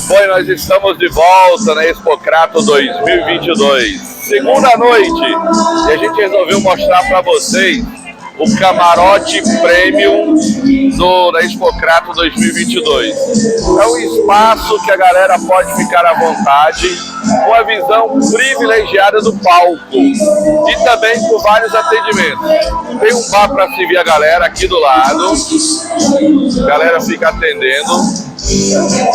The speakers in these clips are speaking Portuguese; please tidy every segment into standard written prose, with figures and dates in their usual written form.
Bom, nós estamos de volta na Expocrato 2022, segunda noite, e a gente resolveu mostrar para vocês o camarote premium da Expocrato 2022. É um espaço que a galera pode ficar à vontade, com a visão privilegiada do palco e também com vários atendimentos. Tem um bar para servir a galera aqui do lado, a galera fica atendendo.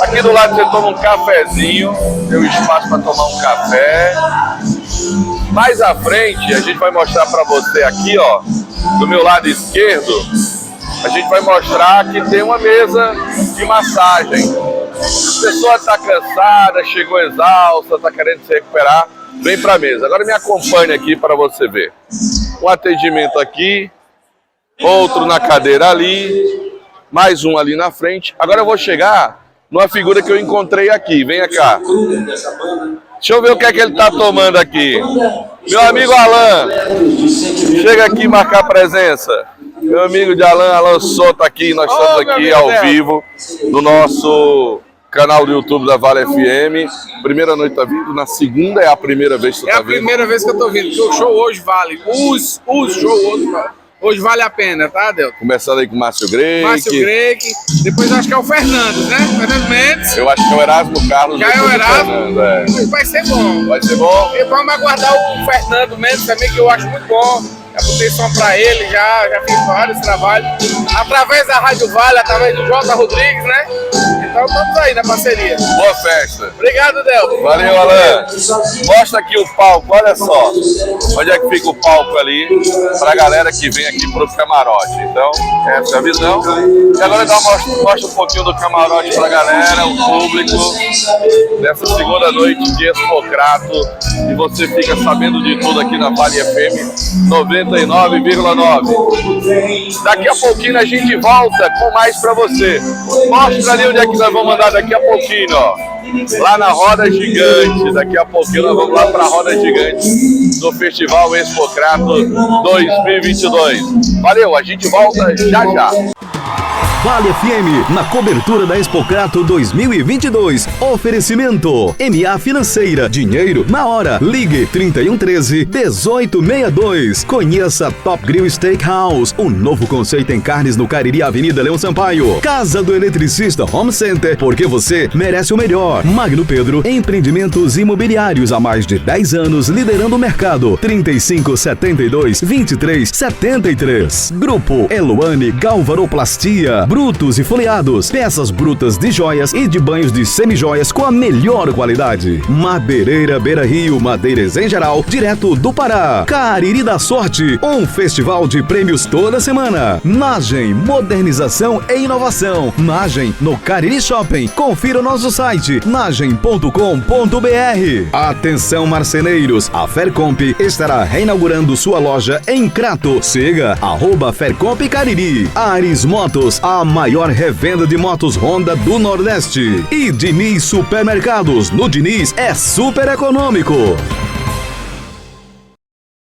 Aqui do lado você toma um cafezinho, tem um espaço para tomar um café. Mais à frente a gente vai mostrar para você aqui, ó, do meu lado esquerdo, a gente vai mostrar que tem uma mesa de massagem. A pessoa está cansada, chegou exausta, está querendo se recuperar, vem para a mesa. Agora me acompanhe aqui para você ver. Um atendimento aqui, outro na cadeira ali, mais um ali na frente. Agora eu vou chegar numa figura que eu encontrei aqui, venha cá. Deixa eu ver o que é que ele está tomando aqui. Meu amigo Alan, chega aqui marcar presença. Meu amigo de Alan Souto aqui, nós estamos aqui ao vivo no nosso canal do YouTube da Vale FM. Primeira noite tá vindo, na segunda é a primeira vez que você tá vindo? É a primeira vez que eu tô vindo, porque o show hoje vale. Os shows hoje vale a pena, tá, Delton? Começando aí com Márcio Greik. Márcio Greik. Depois eu acho que é o Fernando, né? Fernando Mendes. Eu acho que é o Erasmo Carlos. Já é o Erasmo? Fernando, é. Vai ser bom. Vai ser bom? E vamos aguardar o Fernando Mendes também, que eu acho muito bom. Já botei som pra ele, já fiz vários trabalhos. Através da Rádio Vale, através do Jota Rodrigues, né? Então estamos aí na parceria. Boa festa. Obrigado, Delton. Valeu, Alan. Mostra aqui o palco, olha só. Onde é que fica o palco ali pra galera que vem aqui pro camarote. Então, essa é a visão. E agora mostra um pouquinho do camarote pra galera, o público, nessa segunda noite de Expocrato. E você fica sabendo de tudo aqui na Vale FM 99,9. Daqui a pouquinho a gente volta com mais pra você. Mostra ali onde é que nós vamos mandar daqui a pouquinho, ó. Lá na Roda Gigante. Daqui a pouquinho nós vamos lá pra Roda Gigante do Festival Expocrato 2022. Valeu, a gente volta já já. Vale FM, na cobertura da Expocrato 2022. Oferecimento MA Financeira, dinheiro na hora. Ligue 3113-1862. Conheça Top Grill Steakhouse, um novo conceito em carnes no Cariri, Avenida Leão Sampaio. Casa do Eletricista Home Center, porque você merece o melhor. Magno Pedro, empreendimentos imobiliários há mais de 10 anos, liderando o mercado. 3572-2373. Grupo Eluane Galvaroplastia. Brutos e folheados, peças brutas de joias e de banhos de semijoias com a melhor qualidade. Madeireira Beira Rio, madeiras em geral, direto do Pará. Cariri da Sorte, um festival de prêmios toda semana. Nagem, modernização e inovação. Nagem no Cariri Shopping. Confira o nosso site, nagem.com.br. Atenção marceneiros, a Fercomp estará reinaugurando sua loja em Crato. Siga @Fercomp Cariri. Ares Motos, a maior revenda de motos Honda do Nordeste. E Diniz Supermercados. No Diniz é super econômico.